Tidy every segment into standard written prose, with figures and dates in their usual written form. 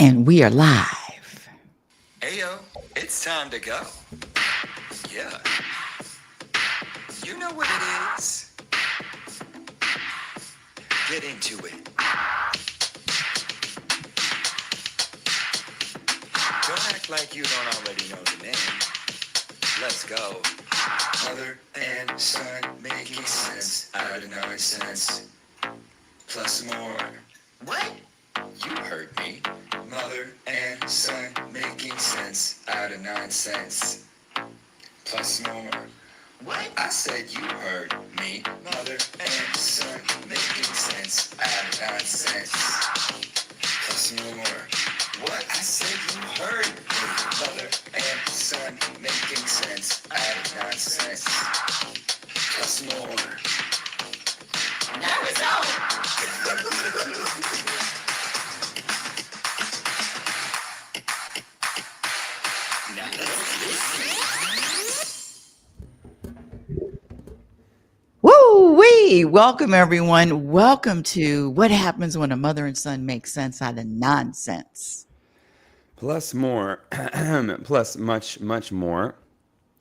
And we are live. Ayo, it's time to go. Yeah, you know what it is. Get into it. Don't act like you don't already know the name. Let's go. Mother and son making sense out of nonsense. Plus more. What? You heard me. Mother and son making sense out of nonsense. Plus more. What? I said you heard me. Mother and son making sense out of nonsense. Plus more. What? I said you heard me. Mother and son making sense out of nonsense. Plus more. Now it's on. Woo wee! Welcome, everyone. Welcome to What Happens When a Mother and Son Make Sense Out of Nonsense. Plus more, plus much more.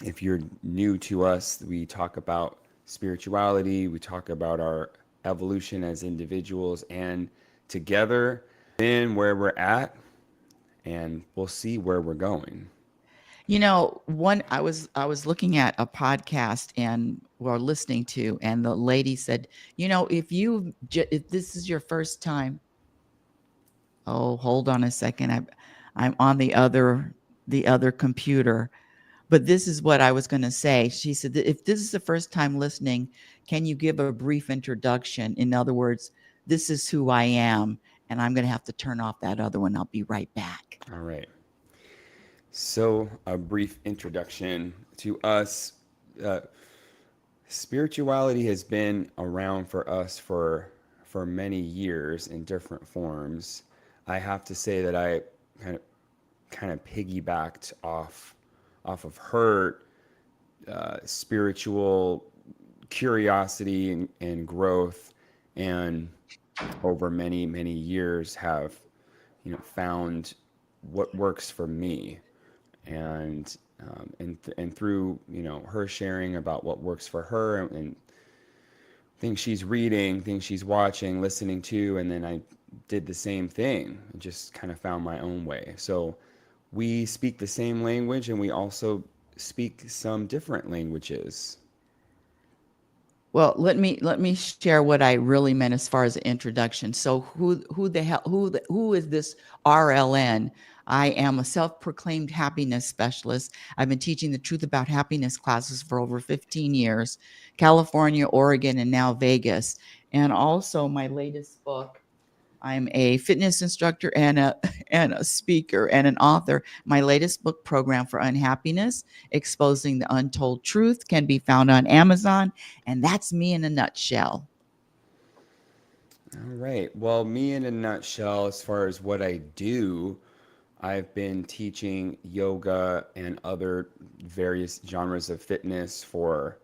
If you're new to us, we talk about spirituality, we talk about our evolution as individuals and together, then where we're at, and we'll see where we're going. You know, I was looking at a podcast and or listening to, and the lady said, if this is your first time, oh, hold on a second, I'm on the other computer. But this is what I was going to say. She said that if this is the first time listening, can you give a brief introduction? In other words, this is who I am, and I'm going to have to turn off that other one. I'll be right back. All right. So, a brief introduction to us. Uh, Spirituality has been around for us for many years in different forms. I have to say that I kind of piggybacked off of her spiritual curiosity and growth, and over many years have found what works for me, and through her sharing about what works for her, and things she's reading, things she's watching, listening to, and then I did the same thing and just kind of found my own way. So we speak the same language, and we also speak some different languages. Well, let me share what I really meant as far as the introduction. So who is this RLN? I am a self-proclaimed happiness specialist. I've been teaching the truth about happiness classes for over 15 years, California, Oregon, and now Vegas. And also my latest book, I'm a fitness instructor and a and a speaker and an author. My latest book, Program for Unhappiness: Exposing the Untold Truth, can be found on Amazon, and that's me in a nutshell. All right. Well, me in a nutshell, as far as what I do, I've been teaching yoga and other various genres of fitness for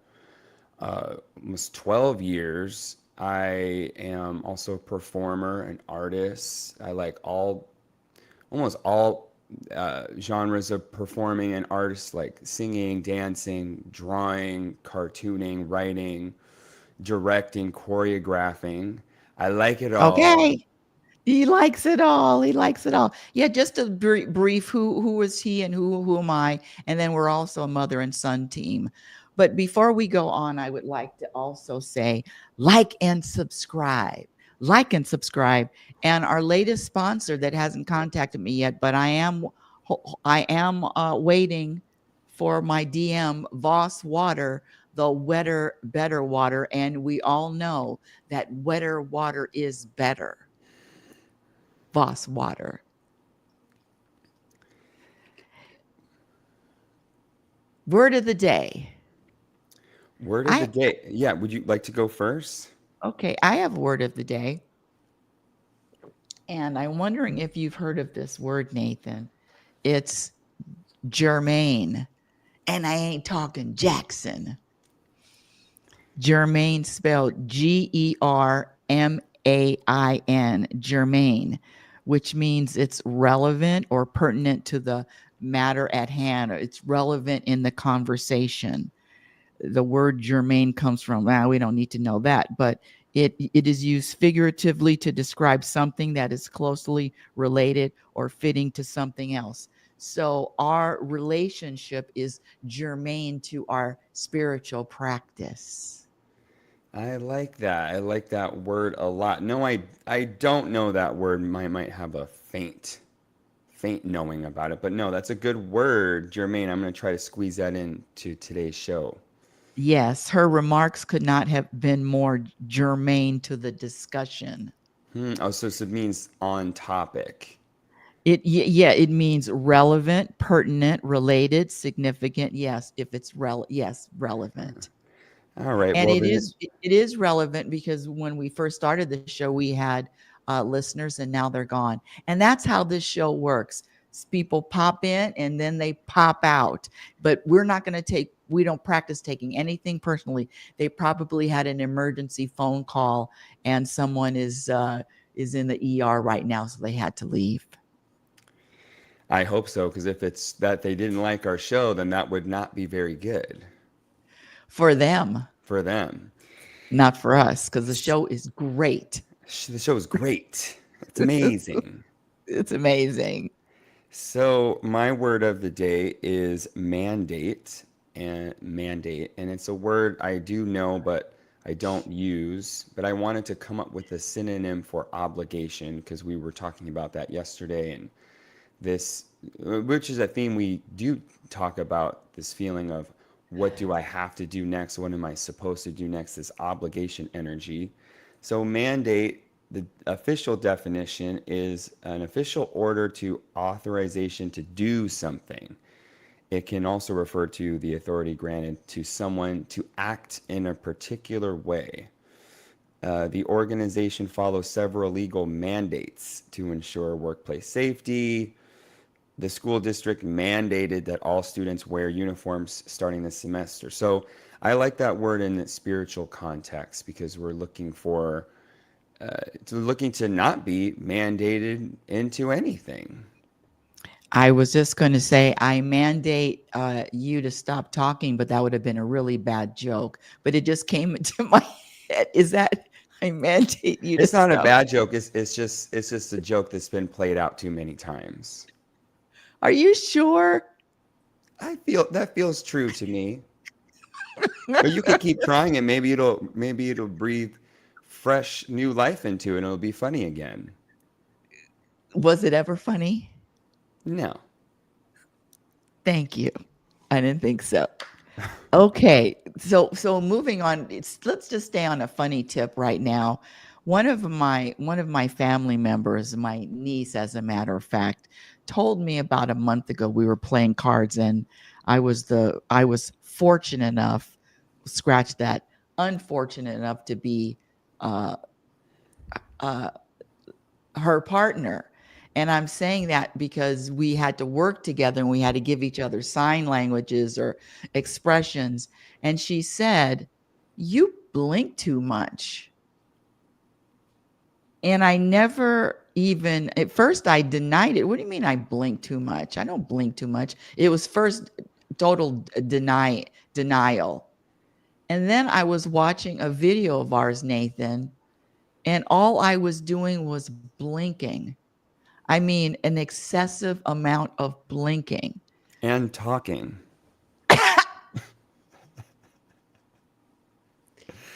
almost 12 years. I am also a performer, an artist. I like almost all genres of performing and artists, like singing, dancing, drawing, cartooning, writing, directing, choreographing. I like it all. Okay. He likes it all. He likes it all. Yeah, just a brief who is he and who am I? And then we're also a mother and son team. But before we go on, I would like to also say like and subscribe. Like and subscribe. And our latest sponsor that hasn't contacted me yet, but I am waiting for my DM, Voss Water, the wetter, better water. And we all know that wetter water is better. Voss Water. Word of the day. Word of the I day. Yeah, would you like to go first? Okay, I have word of the day, and I'm wondering if you've heard of this word, Nathan. It's Germaine, and I ain't talking Jackson. Germaine spelled Germain. Germaine. which means it's relevant or pertinent to the matter at hand. It's relevant in the conversation. The word germane comes from, we don't need to know that, but it is used figuratively to describe something that is closely related or fitting to something else. So our relationship is germane to our spiritual practice. I like that. I like that word a lot. No, I don't know that word. I might have a faint knowing about it, but no, that's a good word, Germaine. I'm going to try to squeeze that into today's show. Yes, her remarks could not have been more germane to the discussion. Oh, so it means on topic. Yeah, it means relevant, pertinent, related, significant. Yes, if it's relevant. All right. And Well, then, it is relevant because when we first started the show, we had listeners, and now they're gone. And that's how this show works. People pop in and then they pop out. But we don't practice taking anything personally. They probably had an emergency phone call and someone is in the ER right now, so they had to leave. I hope so, because if it's that they didn't like our show, then that would not be very good For them, for them. not for us, because the show is great. The show is great. It's amazing. It's amazing. So my word of the day is mandate, and it's a word I do know, but I don't use. But I wanted to come up with a synonym for obligation because we were talking about that yesterday, and this, which is a theme we do talk about, this feeling of what do I have to do next? What am I supposed to do next? This obligation energy. So, mandate, the official definition is an official order to authorization to do something. It can also refer to the authority granted to someone to act in a particular way. The organization follows several legal mandates to ensure workplace safety. The school district mandated that all students wear uniforms starting this semester. So I like that word in its spiritual context because we're looking to not be mandated into anything. I was just going to say, I mandate you to stop talking, but that would have been a really bad joke. But it just came into my head. Is that I mandate you to It's not a stop? bad joke. It's just a joke that's been played out too many times. Are you sure? I feel that feels true to me. But you could keep trying it. Maybe it'll breathe fresh new life into it and it'll be funny again. Was it ever funny? No. Thank you. I didn't think so. Okay, so moving on, let's just stay on a funny tip right now. One of my family members, my niece, as a matter of fact, told me about a month ago we were playing cards, and I was fortunate enough, scratch that, unfortunate enough to be uh, uh, her partner. And I'm saying that because we had to work together and we had to give each other sign languages or expressions. And she said, "You blink too much." And I never even, at first, I denied it. What do you mean I blink too much? I don't blink too much. It was first total denial. And then I was watching a video of ours, Nathan, and all I was doing was blinking. I mean, an excessive amount of blinking. And talking.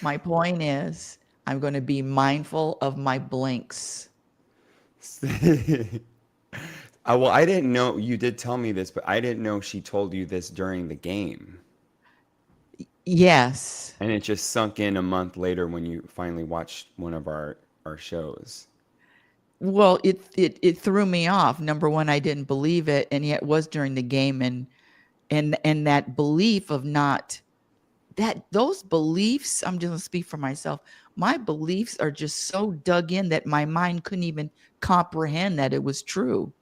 My point is, I'm going to be mindful of my blinks. Well, I didn't know you did tell me this, but I didn't know she told you this during the game. Yes. And it just sunk in a month later when you finally watched one of our shows. Well, it threw me off. Number one, I didn't believe it, and yet it was during the game, and that belief of not that those beliefs. I'm just gonna speak for myself. My beliefs are just so dug in that my mind couldn't even comprehend that it was true.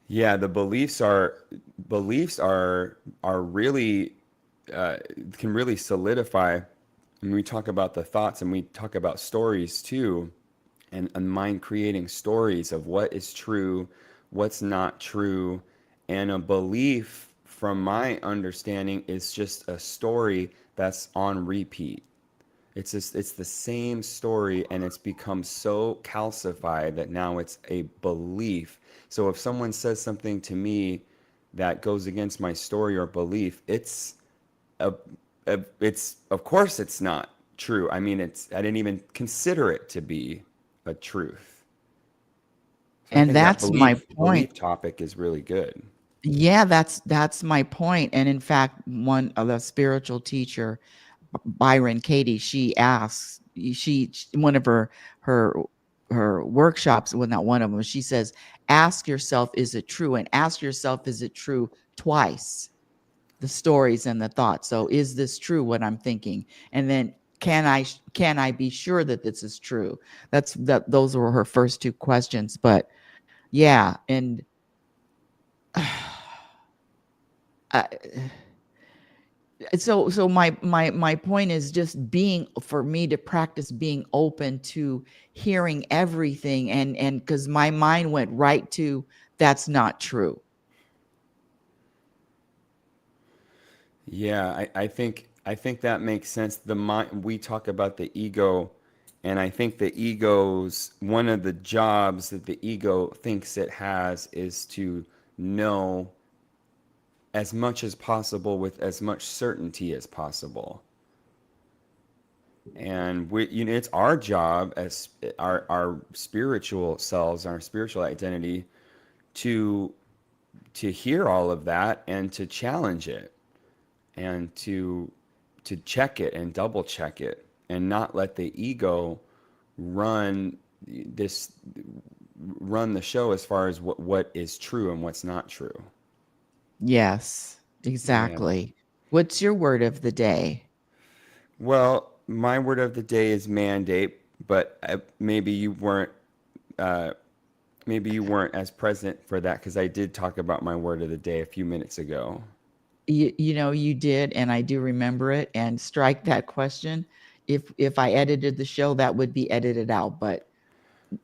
Yeah, the beliefs are really uh, can really solidify. And we talk about the thoughts and we talk about stories too. and mind creating stories of what is true, what's not true, and a belief, from my understanding, is just a story that's on repeat. It's the same story, and it's become so calcified that now it's a belief. So if someone says something to me that goes against my story or belief, a, it's, of course it's not true. I mean, it's, I didn't even consider it to be a truth. So I And think that that's my point. belief topic is really good. Yeah, that's my point. And in fact, one of the spiritual teacher, Byron Katie, she asks, one of her her workshops, well, not one of them, she says, ask yourself, is it true? And ask yourself, is it true twice? The stories and the thoughts. So is this true what I'm thinking? And then can I be sure that this is true? Those were her first two questions. But yeah, and uh, so my point is just being, for me to practice being open to hearing everything, and because my mind went right to, that's not true. Yeah, I think that makes sense. The mind, we talk about the ego, and I think the ego's one of the jobs that the ego thinks it has is to know as much as possible with as much certainty as possible. And it's our job as our spiritual selves, our spiritual identity, to hear all of that and to challenge it, and to check it and double check it, and not let the ego run this run the show as far as what is true and what's not true. Yes, Yeah. exactly. What's your word of the day? Well, my word of the day is mandate, but uh, maybe you weren't as present for that because I did talk about my word of the day a few minutes ago. You know, you did, and I do remember it. And strike that question. If I edited the show, that would be edited out, but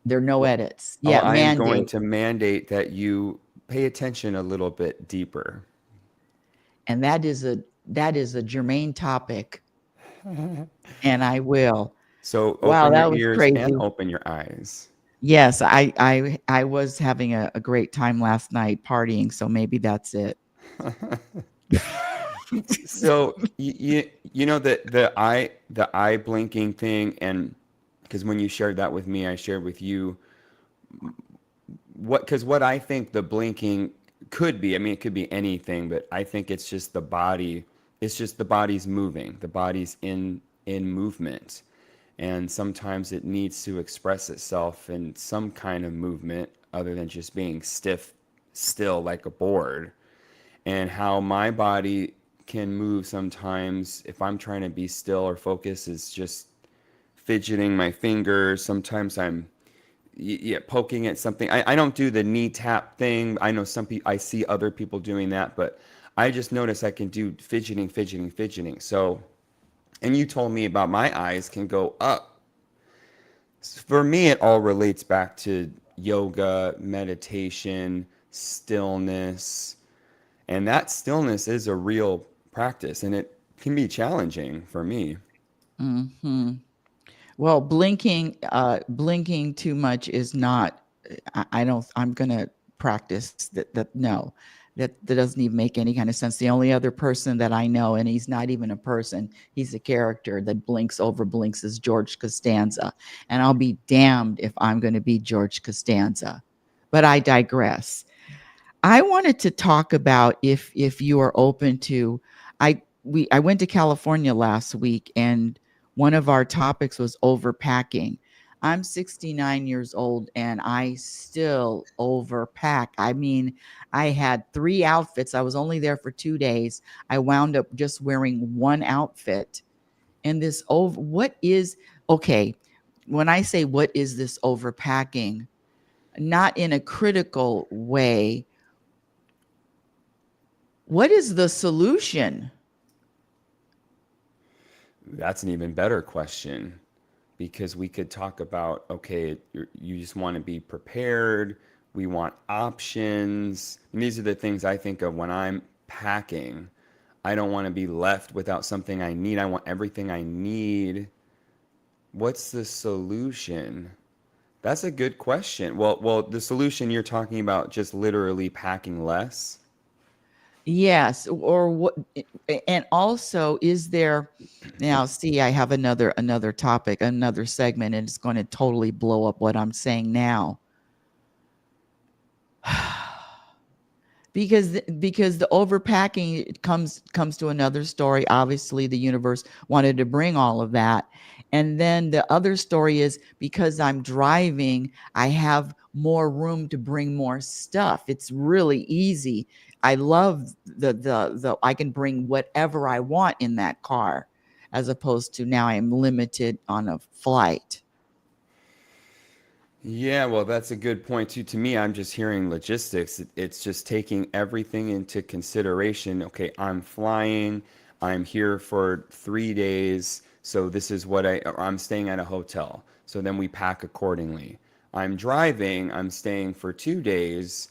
there are no Well, edits. oh, Yeah, I am going mandate. to mandate that you pay attention a little bit deeper. And that is a germane topic, and I will. So Wow, open your that was ears and crazy. open your eyes. Yes, I was having a great time last night partying, so maybe that's it. So you know the eye blinking thing, and because when you shared that with me, I shared with you what I think the blinking could be. I mean, it could be anything, but I think it's just the body. It's just the body's moving. The body's in movement, and sometimes it needs to express itself in some kind of movement other than just being still like a board. And how my body can move sometimes if I'm trying to be still or focus is just fidgeting my fingers. Sometimes I'm yeah, poking at something. I don't do the knee tap thing. I know some people, I see other people doing that, but I just notice I can do fidgeting, fidgeting, fidgeting. So, and you told me about my eyes can go up. For me, it all relates back to yoga, meditation, stillness. And that stillness is a real practice, and it can be challenging for me. Mhm. Well, blinking too much is not. I don't. I'm gonna practice that. No, that doesn't even make any kind of sense. The only other person that I know, and he's not even a person, he's a character that blinks over blinks, is George Costanza, and I'll be damned if I'm going to be George Costanza. But I digress. I wanted to talk about, if you are open to, I went to California last week, and one of our topics was overpacking. I'm 69 years old and I still overpack. I mean, I had 3 outfits. I was only there for 2 days. I wound up just wearing one outfit. And this over what is okay, when I say what is this overpacking, not in a critical way, what is the solution? That's an even better question because we could talk about, okay, you just want to be prepared. We want options. And these are the things I think of when I'm packing. I don't want to be left without something I need. I want everything I need. What's the solution? That's a good question. Well, the solution you're talking about just literally packing less. Yes, or what, and also is there, now see, I have another topic, another segment, and it's going to totally blow up what I'm saying now. Because the overpacking, it comes to another story. Obviously the universe wanted to bring all of that, and then the other story is because I'm driving, I have more room to bring more stuff. It's really easy. I love the I can bring whatever I want in that car, as opposed to now I'm limited on a flight. Yeah, well, that's a good point too. To me, I'm just hearing logistics. It's just taking everything into consideration. Okay, I'm flying. I'm here for 3 days. So this is what or I'm staying at a hotel. So then we pack accordingly. I'm driving. I'm staying for 2 days.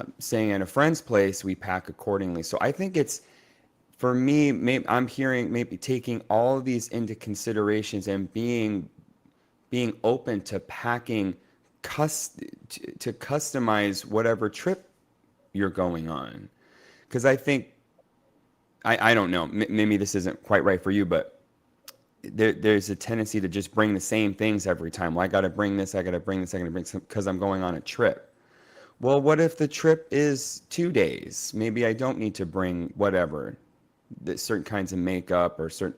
I'm staying at a friend's place. We pack accordingly. So I think it's, for me, maybe I'm hearing maybe taking all of these into considerations and being open to packing to customize whatever trip you're going on. Because I think, I don't know, maybe this isn't quite right for you, but there's a tendency to just bring the same things every time. Well, I got to bring this, I got to bring this, I got to bring some because I'm going on a trip. Well, what if the trip is 2 days? Maybe I don't need to bring whatever, certain kinds of makeup or certain.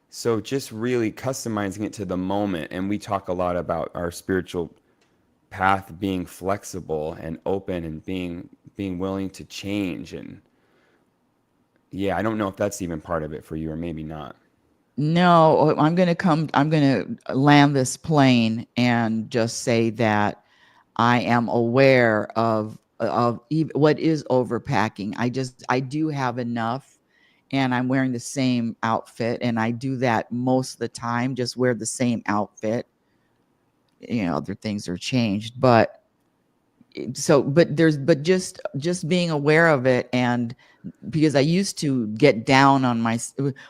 So just really customizing it to the moment. And we talk a lot about our spiritual path being flexible and open and being willing to change. And yeah, I don't know if that's even part of it for you or maybe not. No, I'm going to land this plane and just say that I am aware of what is overpacking. I do have enough, and I'm wearing the same outfit, and I do that most of the time, just wear the same outfit. Other things are changed, but just being aware of it, and because I used to get down on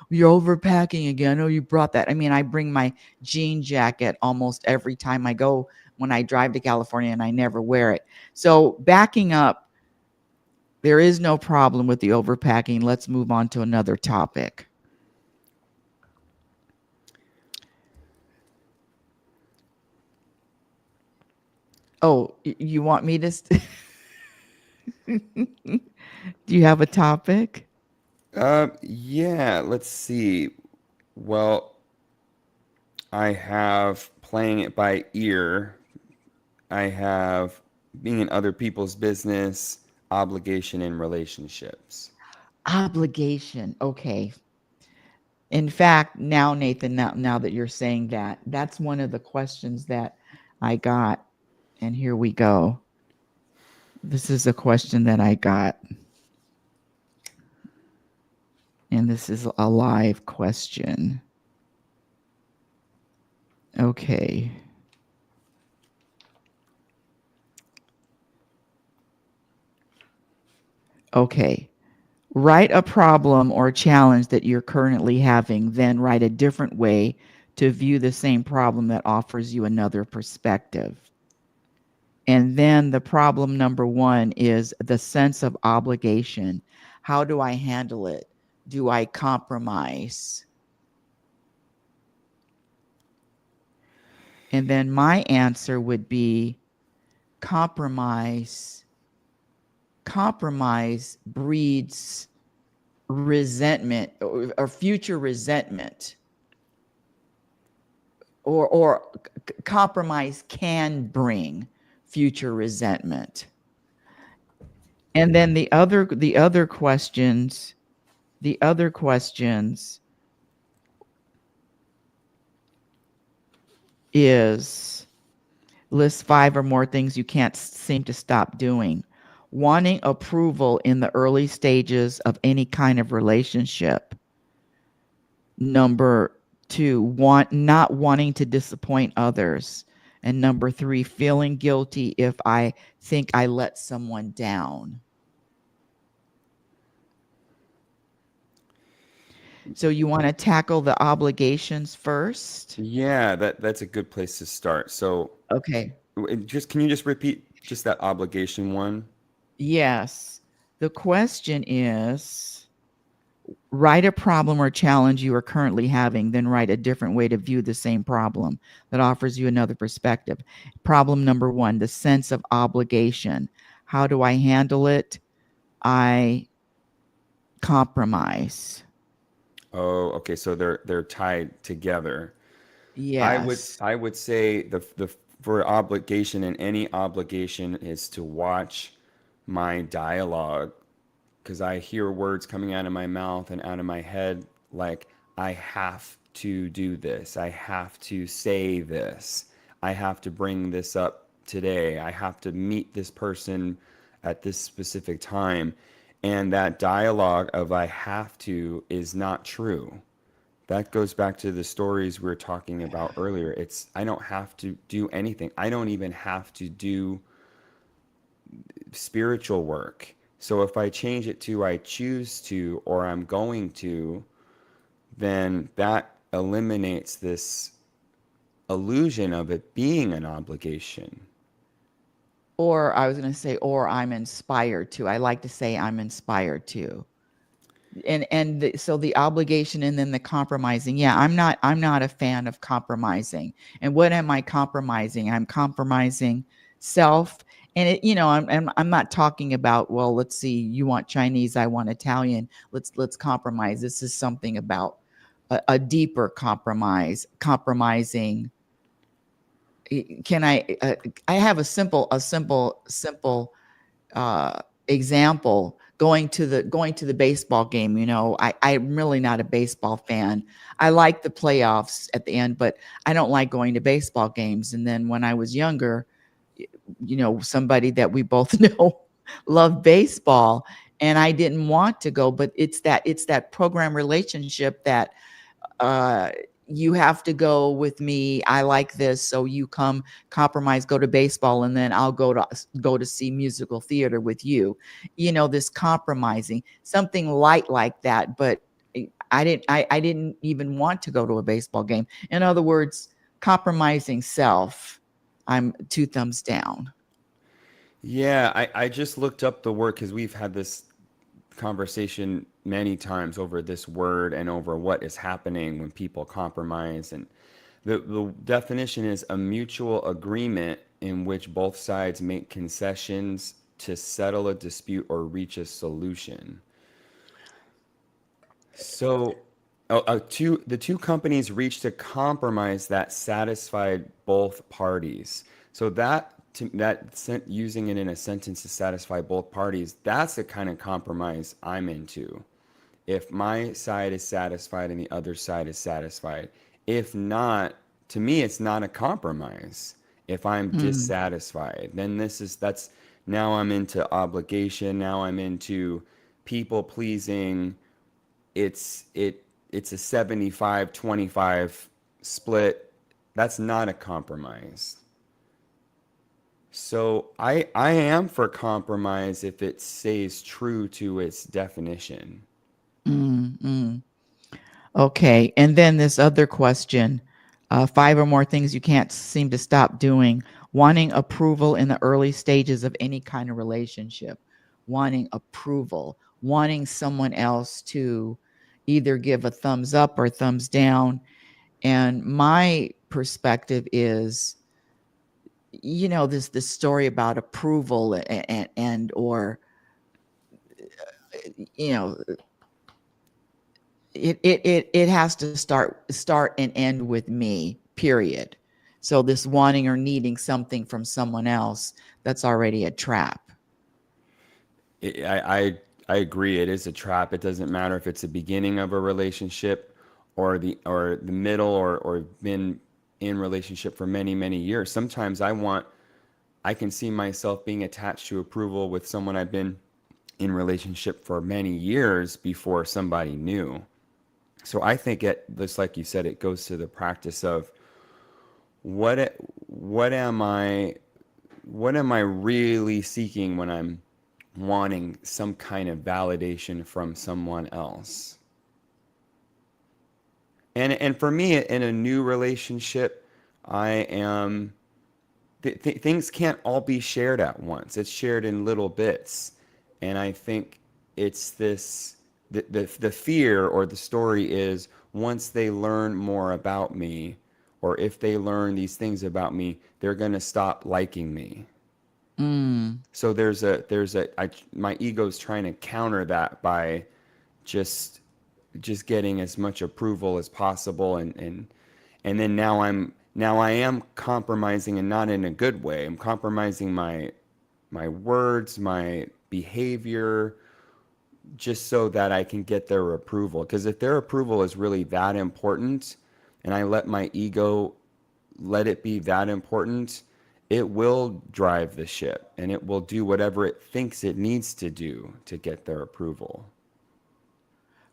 you're overpacking again. Oh, you brought that. I mean, I bring my jean jacket almost every time I go when I drive to California, and I never wear it. So backing up, there is no problem with the overpacking. Let's move on to another topic. Oh, you want me to? Do you have a topic? Yeah, let's see. Well, I have playing it by ear. I have being in other people's business, obligation in relationships. Obligation. Okay. In fact, now, Nathan, now that you're saying that, that's one of the questions that I got. And here we go. This is a question that I got. And this is a live question. Okay. Okay. Write a problem or challenge that you're currently having, then write a different way to view the same problem that offers you another perspective. And then the problem number one is the sense of obligation. How do I handle it? Do I compromise? And then my answer would be compromise. Compromise breeds resentment or future resentment. Or compromise can bring future resentment. And then the other questions is list 5 or more things you can't seem to stop doing. Wanting approval in the early stages of any kind of relationship. Number 2, not wanting to disappoint others. And number 3, feeling guilty if I think I let someone down. So you want to tackle the obligations first? Yeah, that's a good place to start. So, Okay. just can you just repeat just that obligation one? Yes. The question is, write a problem or challenge you are currently having, then write a different way to view the same problem that offers you another perspective. Problem number 1, the sense of obligation. How do I handle it? I compromise. Oh, okay. So they're tied together. Yes. I would say the for obligation, and any obligation is to watch my dialogue, because I hear words coming out of my mouth and out of my head like, I have to do this. I have to say this. I have to bring this up today. I have to meet this person at this specific time. And that dialogue of I have to is not true. That goes back to the stories we were talking about earlier. It's I don't have to do anything. I don't even have to do spiritual work. So if I change it to I choose to or I'm going to, then that eliminates this illusion of it being an obligation. Or I was going to say, or I'm inspired to. I like to say I'm inspired to. So the obligation and then the compromising. Yeah, I'm not a fan of compromising. And what am I compromising? I'm compromising self. And I'm not talking about, well, let's see, you want Chinese, I want Italian. Let's compromise. This is something about a deeper compromising. Can I have a simple example, going to the baseball game. I'm really not a baseball fan. I like the playoffs at the end, but I don't like going to baseball games. And then when I was younger, somebody that we both know loved baseball, and I didn't want to go, but it's that program relationship that uh you have to go with me. I like this, so you come compromise, go to baseball, and then I'll go to see musical theater with you. This compromising, something light like that. But I didn't even want to go to a baseball game. In other words, compromising self. I'm 2 thumbs down. Yeah, I just looked up the word because we've had this conversation many times over this word and over what is happening when people compromise. And the definition is a mutual agreement in which both sides make concessions to settle a dispute or reach a solution. So, the two companies reached a compromise that satisfied both parties. So using it in a sentence to satisfy both parties, that's the kind of compromise I'm into. If my side is satisfied and the other side is satisfied. If not, to me, it's not a compromise. If I'm Mm. dissatisfied, then that's now I'm into obligation. Now I'm into people pleasing. It's a 75-25 split. That's not a compromise. So I am for compromise if it stays true to its definition. Mm, mm. Okay. And then this other question, 5 or more things you can't seem to stop doing. Wanting approval in the early stages of any kind of relationship. Wanting approval. Wanting someone else to either give a thumbs up or thumbs down. And my perspective is, this story about approval and or you know it has to start and end with me, period. So this wanting or needing something from someone else, that's already a trap. I agree. It is a trap. It doesn't matter if it's the beginning of a relationship or the middle or been in relationship for many years. Sometimes I can see myself being attached to approval with someone I've been in relationship for many years before somebody new. So I think it, just like you said, it goes to the practice of what am I really seeking when I'm wanting some kind of validation from someone else? And for me, in a new relationship, I am things can't all be shared at once. It's shared in little bits, and I think it's this the fear or the story is once they learn more about me, or if they learn these things about me, they're gonna stop liking me. Mm. So my ego's trying to counter that by just just getting as much approval as possible, and then now I am compromising, and not in a good way. I'm compromising my words, my behavior, just so that I can get their approval. Because if their approval is really that important, and I let my ego let it be that important, it will drive the ship, and it will do whatever it thinks it needs to do to get their approval.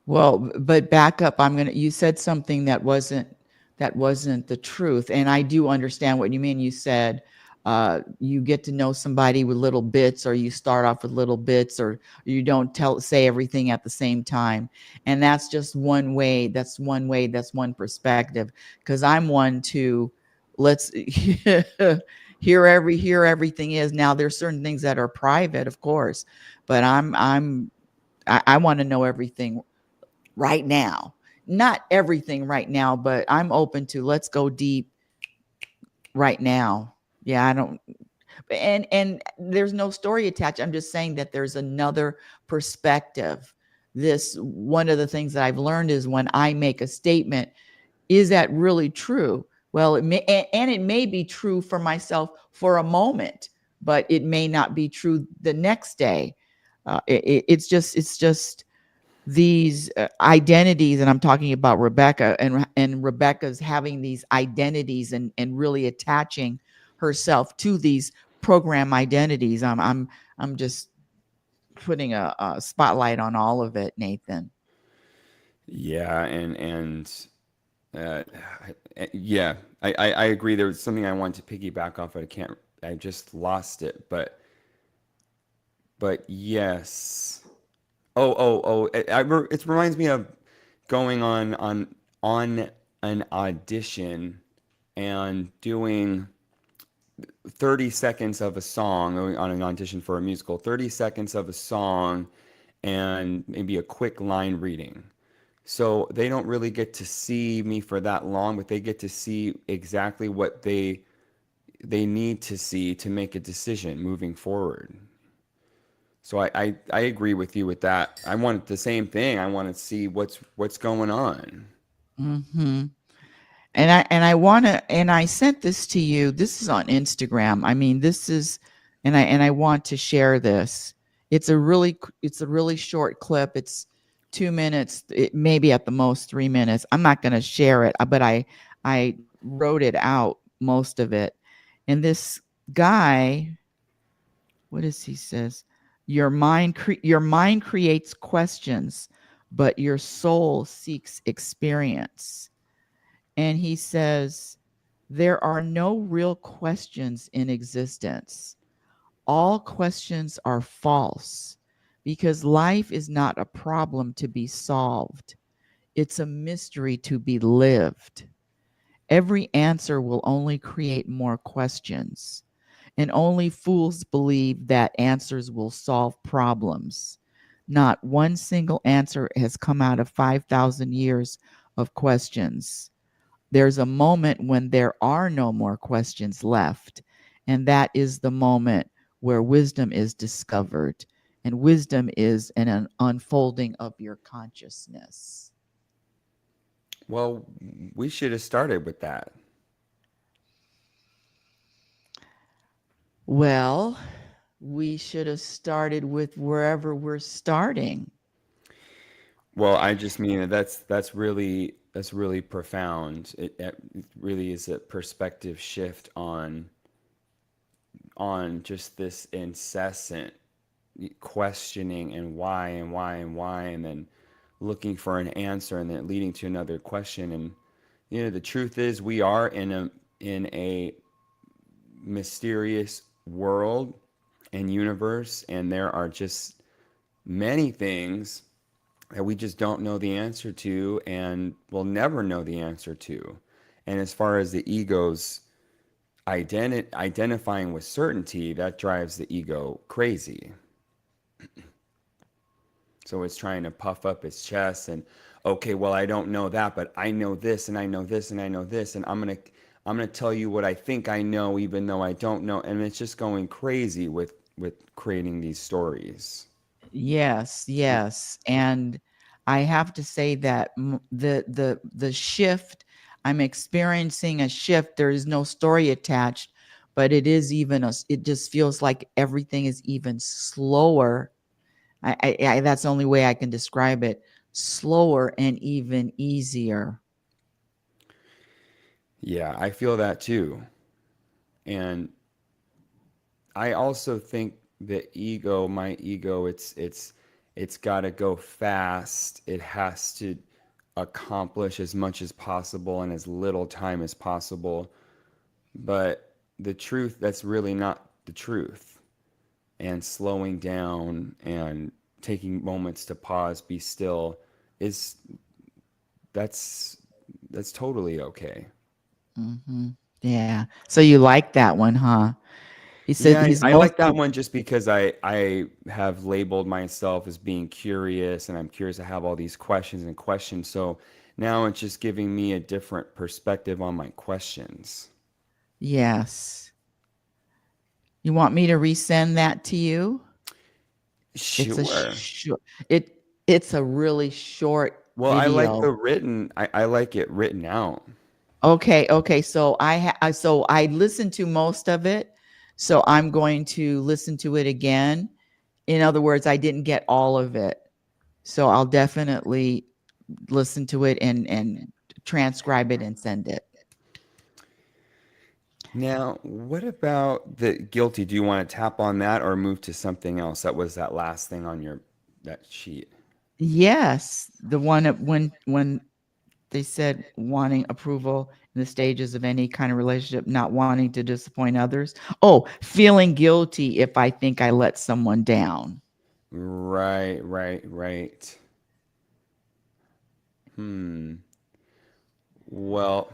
Well, but back up. You said something that wasn't the truth. And I do understand what you mean. You said you get to know somebody with little bits, or you start off with little bits, or you don't say everything at the same time. And that's just one way. That's one way. That's one perspective. Because I'm one to let's hear everything is. Now there's certain things that are private, of course, but I want to know everything right now. Not everything right now, but I'm open to let's go deep right now. Yeah, I don't and there's no story attached. I'm just saying that there's another perspective. This one of the things that I've learned is when I make a statement, is that really true? Well, and it may be true for myself for a moment, but it may not be true the next day. It's just these identities, and I'm talking about Rebecca, and Rebecca's having these identities, and really attaching herself to these program identities. I'm just putting a spotlight on all of it, Nathan. Yeah, and uh, yeah, I agree. There was something I wanted to piggyback off, but I just lost it. But yes. Oh. It reminds me of going on an audition and doing 30 seconds of a song, going on an audition for a musical, 30 seconds of a song, and maybe a quick line reading. So they don't really get to see me for that long, but they get to see exactly what they need to see to make a decision moving forward. So I agree with you with that. I want the same thing. I want to see what's going on. Hmm. And I sent this to you. This is on Instagram. I mean, this is, and I want to share this. It's a really short clip. It's 2 minutes, it maybe at the most 3 minutes. I'm not going to share it, but I wrote it out, most of it. And this guy, what does he says? Your mind creates questions, but your soul seeks experience. And he says, there are no real questions in existence. All questions are false because life is not a problem to be solved. It's a mystery to be lived. Every answer will only create more questions, and only fools believe that answers will solve problems. Not one single answer has come out of 5,000 years of questions. There's a moment when there are no more questions left, and that is the moment where wisdom is discovered. And wisdom is an unfolding of your consciousness. Well, we should have started with that. Well, we should have started with wherever we're starting. Well, I just mean that that's really profound. It really is a perspective shift on just this incessant questioning and why and why and why, and then looking for an answer and then leading to another question. And the truth is we are in a mysterious world and universe, and there are just many things that we just don't know the answer to and will never know the answer to. And as far as the ego's identifying with certainty, that drives the ego crazy. So it's trying to puff up its chest and, okay, well, I don't know that, but I know this and I know this and I know this, and I'm gonna tell you what I think I know even though I don't know. And it's just going crazy with creating these stories. Yes, yes. And I have to say that the shift, I'm experiencing a shift. There is no story attached, but it is even it just feels like everything is even slower. That's the only way I can describe it. Slower and even easier. Yeah, I feel that too. And I also think my ego, it's got to go fast. It has to accomplish as much as possible in as little time as possible. But the truth, that's really not the truth. And slowing down and taking moments to pause, be still, is that's that's totally okay. Hmm. Yeah. So you like that one, huh? He said Yeah, he's I like that mostly, one just because I have labeled myself as being curious, and I'm curious. I have all these questions and questions. So now it's just giving me a different perspective on my questions. yes. You want me to resend that to you? It's a Sure. short it's a really short Well, I like video. the written. I like it written out. Okay, okay. So so I listened to most of it. So I'm going to listen to it again. In other words, I didn't get all of it. So I'll definitely listen to it and transcribe it and send it. Now, what about the guilty? Do you want to tap on that or move to something else? That was that last thing on your that sheet. Yes, the one that when they said wanting approval in the stages of any kind of relationship, not wanting to disappoint others. Oh, feeling guilty if I think I let someone down. Right, right, right. Hmm. Well,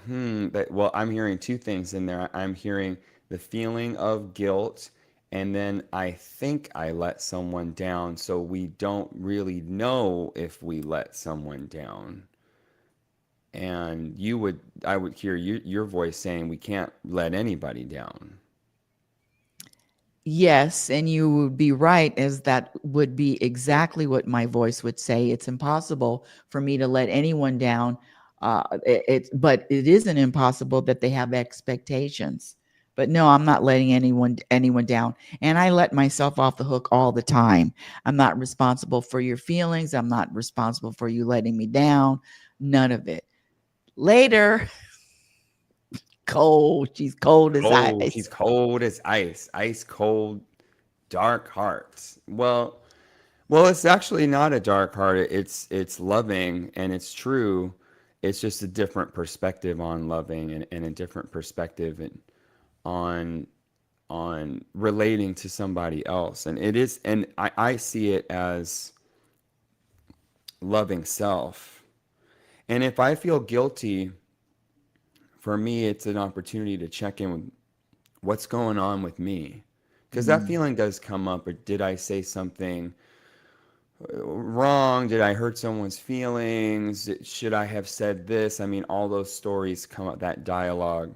I'm hearing two things in there. I'm hearing the feeling of guilt, and then I think I let someone down, so we don't really know if we let someone down. And I would hear your voice saying we can't let anybody down. Yes, and you would be right, as that would be exactly what my voice would say. It's impossible for me to let anyone down. But it isn't impossible that they have expectations. But no, I'm not letting anyone down, and I let myself off the hook all the time. I'm not responsible for your feelings. I'm not responsible for you letting me down. None of it. Later, cold. She's cold as Cold. She's ice. cold as ice. Ice cold, dark heart. Well, it's actually not a dark heart. It's loving and it's true. It's just a different perspective on loving and a different perspective on on relating to somebody else. And it is, and I see it as loving self. And if I feel guilty, for me, it's an opportunity to check in with what's going on with me. Because that Mm. feeling does come up. Or did I say something wrong? Did I hurt someone's feelings? Should I have said this? I mean, all those stories come up, that dialogue,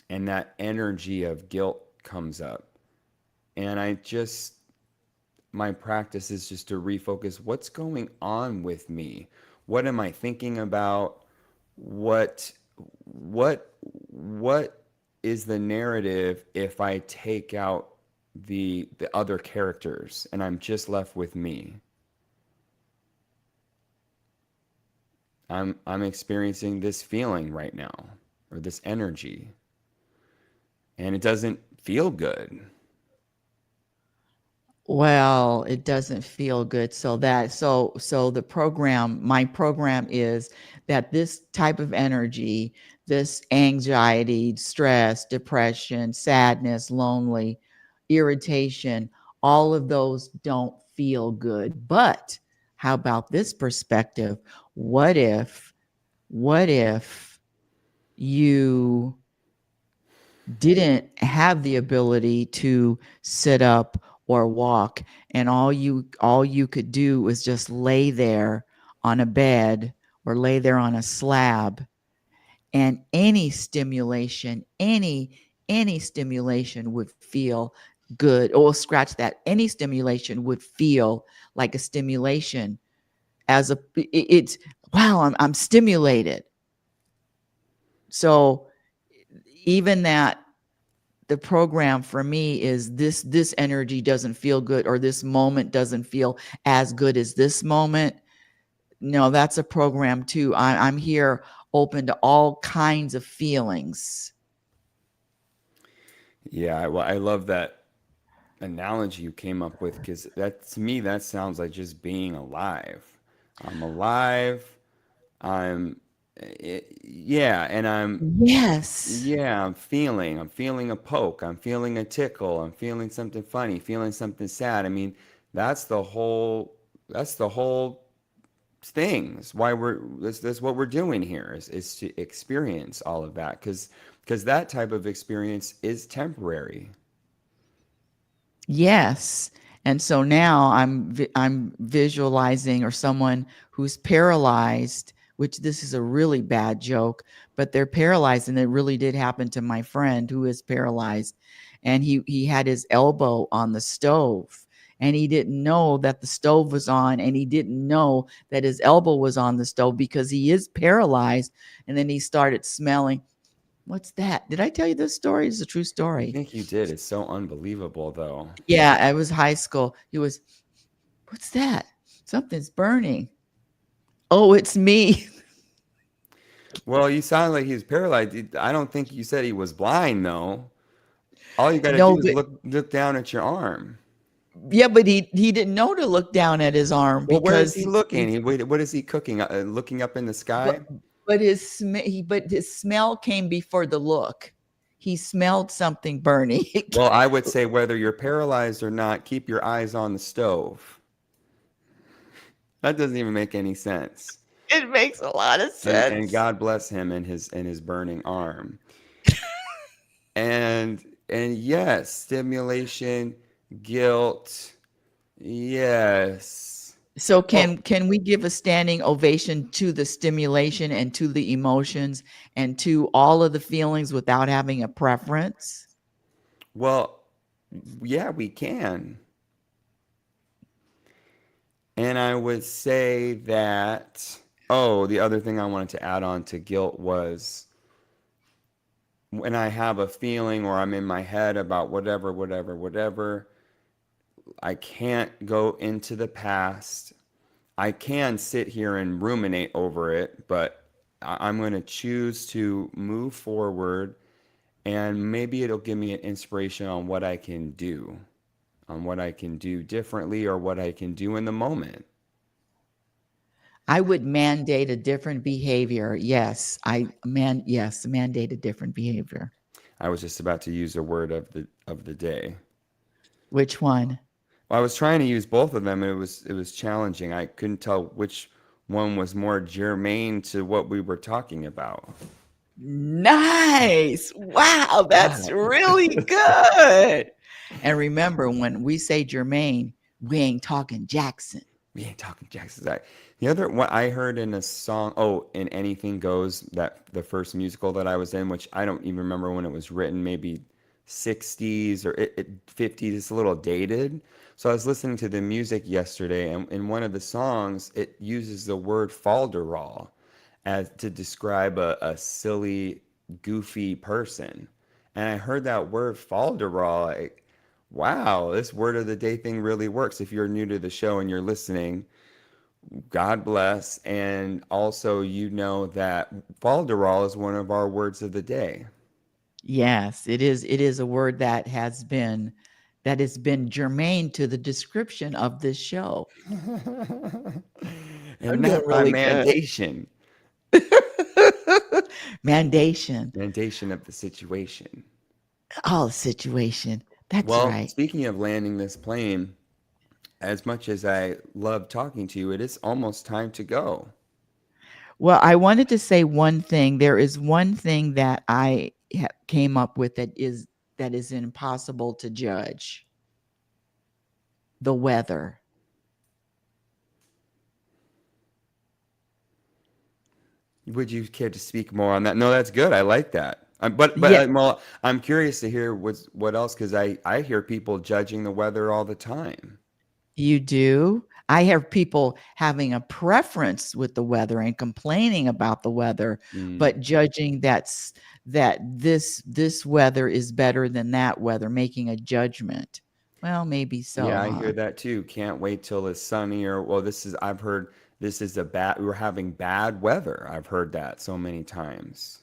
and that energy of guilt comes up. And my practice is just to refocus what's going on with me. What am I thinking about? What, what is the narrative if I take out the other characters and I'm just left with me? I'm experiencing this feeling right now or this energy and it doesn't feel good. Well, it doesn't feel good. So the program, my program is that this type of energy, this anxiety, stress, depression, sadness, lonely, irritation, all of those don't feel good. But how about this perspective? What if, what if you didn't have the ability to sit up or walk, and all you could do was just lay there on a bed or lay there on a slab, and any stimulation would feel good. Or scratch that, any stimulation would feel like a stimulation. It's, wow, I'm stimulated. So even that, the program for me is this energy doesn't feel good, or this moment doesn't feel as good as this moment. No, that's a program too. I'm here open to all kinds of feelings. Yeah, well, I love that analogy you came up with because that to me that sounds like just being alive. I'm alive. I'm yeah, and Yes. I'm feeling a poke, I'm feeling a tickle, I'm feeling something funny, feeling something sad. I mean, that's the whole thing. It's why that's what we're doing here is to experience all of that because that type of experience is temporary. Yes. And so now I'm visualizing, or someone who's paralyzed, which this is a really bad joke, but they're paralyzed, and it really did happen to my friend who is paralyzed, and he had his elbow on the stove, and he didn't know that the stove was on, and he didn't know that his elbow was on the stove because he is paralyzed. And then he started smelling. What's that? Did I tell you this story? It's a true I story. think you did. It's so unbelievable though. Yeah, I was high school. He was, what's that? Something's burning. Oh, it's me. Well, you sound like he's paralyzed. I don't think you said he was blind though. All you got to No, do is but look down at your arm. yeah, but he didn't know to look down at his arm Well, where is because he he looking? What is he cooking? Looking up in the but sky? but his smell came before the look. He smelled something burning. Well, I would say whether you're paralyzed or not, keep your eyes on the stove. That doesn't even make any sense. It makes a lot of And sense. God bless him and his burning arm. And yes, stimulation, guilt, yes. So Oh, can we give a standing ovation to the stimulation and to the emotions and to all of the feelings without having a preference? well, yeah, we can. And I would say that, oh, the other thing I wanted to add on to guilt was when I have a feeling or I'm in my head about whatever, I can't go into the past. I can sit here and ruminate over it, but I'm going to choose to move forward and maybe it'll give me an inspiration on what I can do differently or what I can do in the moment. I would mandate a different behavior. Yes, mandate a different behavior. I was just about to use a word of the day. Which one? Well, I was trying to use both of them and it was challenging. I couldn't tell which one was more germane to what we were talking about. Nice. Wow, that's God. really good. And remember, when we say Germaine, we ain't talking Jackson. We ain't talking Jackson Zach. The other what I heard in a song, oh, in Anything Goes, that the first musical that I was in, which I don't even remember when it was written, maybe 60s or 50s. It's a little dated. So I was listening to the music yesterday, and in one of the songs, it uses the word falderall as to describe a silly, goofy person. And I heard that word falderall, like, wow, this word of the day thing really works. If you're new to the show and you're listening, God bless. And also, you know that falderall is one of our words of the day. Yes, it is. It is a word that has been that has been germane to the description of this show. I'm And doing not by really good. mandation. Mandation. Mandation of the situation. Oh, situation. That's Well, right. speaking of landing this plane, as much as I love talking to you, it is almost time to go. Well, I wanted to say one thing. There is one thing that I came up with that is impossible to judge. The weather. Would you care to speak more on that? No, that's good. I like that. But Yeah, well, I'm curious to hear what else because I hear people judging the weather all the time. you do. I have people having a preference with the weather and complaining about the weather, Mm. but judging that this weather is better than that weather, making a judgment. Well, maybe so, Yeah, I huh? hear that too. Can't wait till it's sunny or well, I've heard this is a bad we're having bad weather. I've heard that so many times.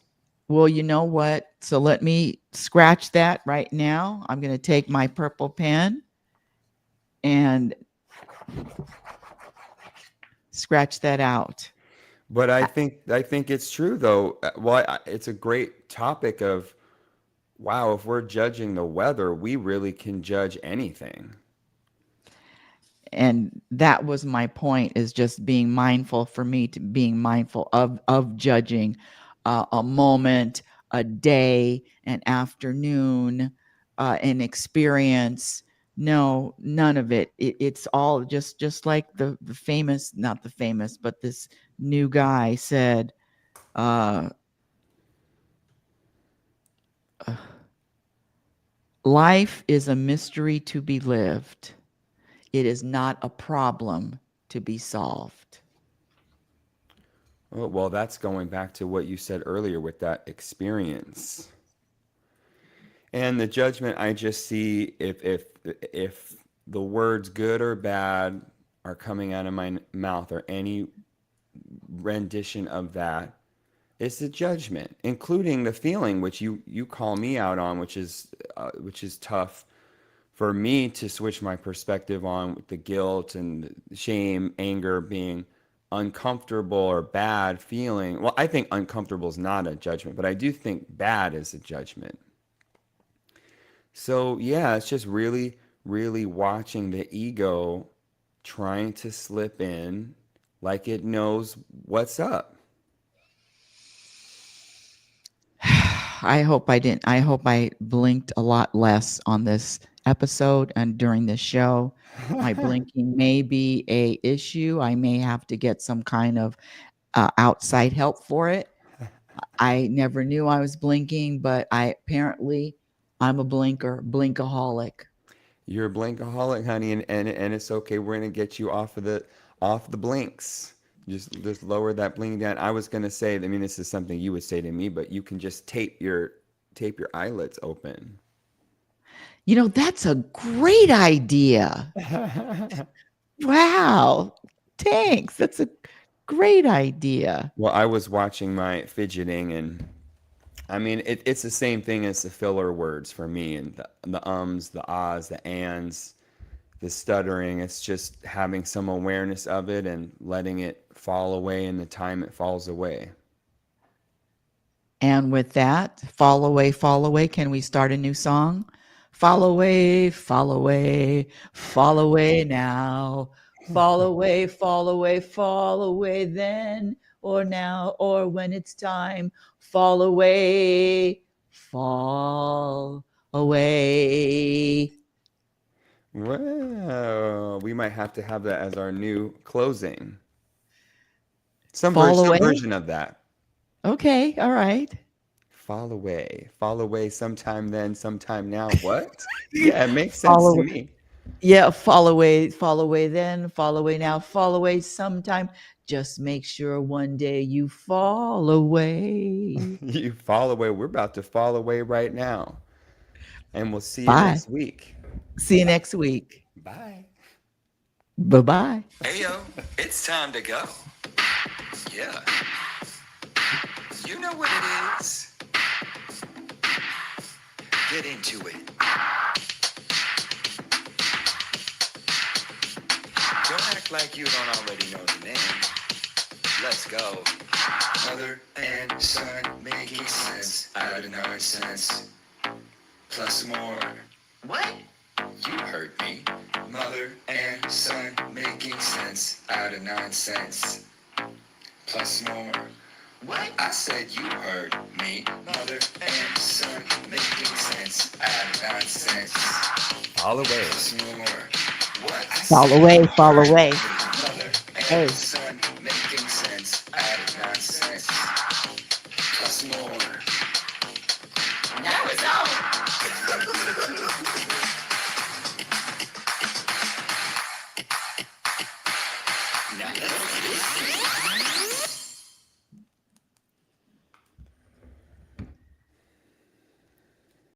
Well, you know what? So let me scratch that right now. I'm going to take my purple pen and scratch that out. But I think it's true though. Well, it's a great topic of wow, if we're judging the weather, we really can judge anything. And that was my point, is just being mindful, for me to being mindful of judging a moment, a day, an afternoon, an experience. No, none of it. It's all just like the famous, not the famous, but this new guy said, uh, life is a mystery to be lived. It is not a problem to be solved. Oh, well, that's going back to what you said earlier with that experience. And the judgment I just see if the words good or bad are coming out of my mouth or any rendition of that, it's a judgment, including the feeling which you call me out on, which is tough for me to switch my perspective on with the guilt and shame, anger being uncomfortable or bad feeling. Well, I think uncomfortable is not a judgment, but I do think bad is a judgment. So, yeah, it's just really, really watching the ego trying to slip in like it knows what's up. I hope I blinked a lot less on this episode and during this show. My blinking may be a issue. I may have to get some kind of outside help for it. I never knew I was blinking, but I'm a blinkaholic. You're a blinkaholic, honey, and it's okay. We're gonna get you off the blinks. Just lower that bling down. I was gonna say, I mean, this is something you would say to me, but you can just tape your eyelids open. You know, that's a great idea. Wow. Thanks. That's a great idea. Well, I was watching my fidgeting, and I mean, it's the same thing as the filler words for me, and the ums, the ahs, the ands, the stuttering. It's just having some awareness of it and letting it fall away in the time it falls away. And with that, fall away, fall away. Can we start a new song? Fall away, fall away, fall away now. Fall away then or now or when it's time. Fall away. Well, we might have to have that as our new closing. Fall Some away. version of that. Okay, all right. Fall away sometime then, sometime now. What? Yeah, it makes sense to Fall me. Yeah, fall away then, fall away now, fall away sometime. Just make sure one day you fall away. You fall away. We're about to fall away right now. And we'll see you Bye. next week. See you next week. Bye. Bye-bye. Hey yo, it's time to go. Yeah. You know what it is. Get into it. Don't act like you don't already know the name. Let's go. Mother and son making sense out of nonsense. Plus more. What? You heard me. Mother and son making sense out of nonsense. Plus more. What? I said you heard me. Mother and son making sense out of nonsense. All the way. Plus more. What? I Fall said away, you fall heard away. me. Mother Hey. and son making sense out of nonsense. Plus more.